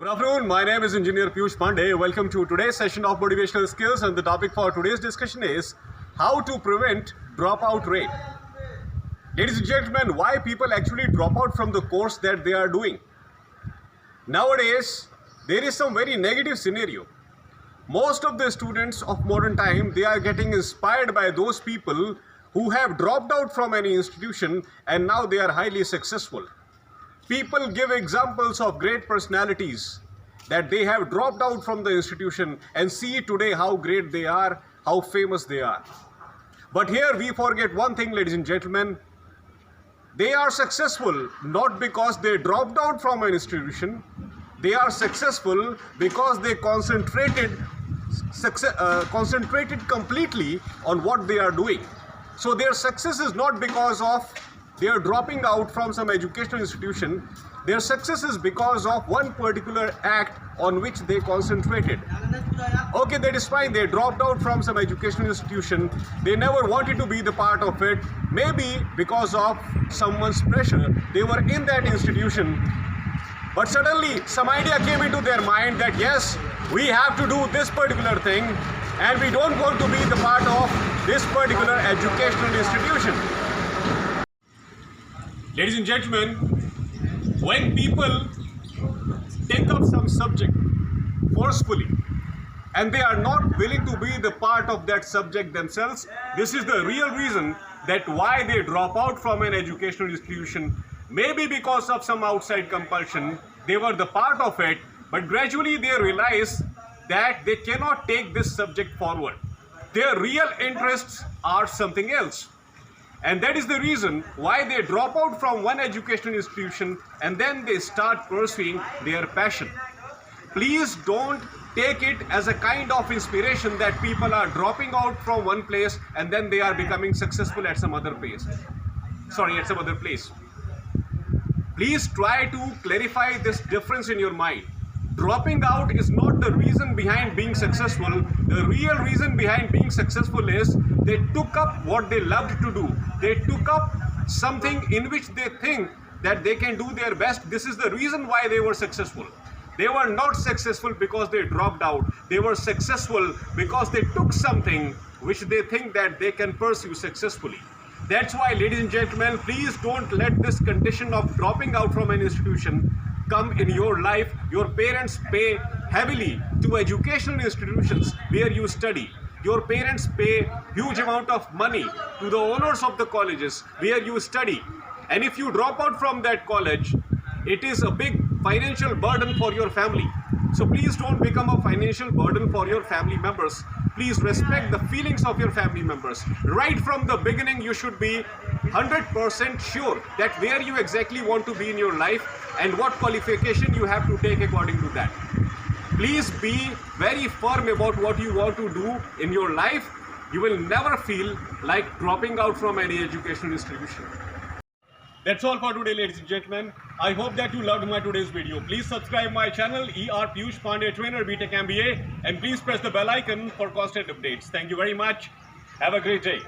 Good afternoon, my name is Engineer Piyush Pandey. Welcome to today's session of Motivational Skills, and the topic for today's discussion is how to prevent dropout rate. Ladies and gentlemen, why people actually drop out from the course that they are doing. Nowadays, there is some very negative scenario. Most of the students of modern time, they are getting inspired by those people who have dropped out from any institution and now they are highly successful. People give examples of great personalities that they have dropped out from the institution and see today how great they are, how famous they are. But here we forget one thing, ladies and gentlemen. They are successful not because they dropped out from an institution. They are successful because they concentrated completely on what they are doing. So their success is not because of they are dropping out from some educational institution. Their success is because of one particular act on which they concentrated. Okay, that is fine. They dropped out from some educational institution. They never wanted to be the part of it. Maybe because of someone's pressure. They were in that institution. But suddenly some idea came into their mind that yes, we have to do this particular thing and we don't want to be the part of this particular educational institution. Ladies and gentlemen, when people take up some subject forcefully and they are not willing to be the part of that subject themselves, this is the real reason that why they drop out from an educational institution. Maybe because of some outside compulsion, they were the part of it, but gradually they realize that they cannot take this subject forward. Their real interests are something else. And that is the reason why they drop out from one educational institution and then they start pursuing their passion. Please don't take it as a kind of inspiration that people are dropping out from one place and then they are becoming successful at some other place. Please try to clarify this difference in your mind. Dropping out is not the reason behind being successful. The real reason behind being successful is they took up what they loved to do. They took up something in which they think that they can do their best. This is the reason why they were successful. They were not successful because they dropped out. They were successful because they took something which they think that they can pursue successfully. That's why, ladies and gentlemen, please don't let this condition of dropping out from an institution come in your life. Your parents pay heavily to educational institutions where you study. Your parents pay huge amount of money to the owners of the colleges where you study. And if you drop out from that college, it is a big financial burden for your family. So please don't become a financial burden for your family members. Please respect the feelings of your family members. Right from the beginning, you should be 100% sure that where you exactly want to be in your life and what qualification you have to take according to that. Please be very firm about what you want to do in your life. You will never feel like dropping out from any educational institution. That's all for today, ladies and gentlemen. I hope that you loved my today's video. Please subscribe my channel, ER Piyush Pandey Trainer BTech MBA, and please press the bell icon for constant updates. Thank you very much. Have a great day.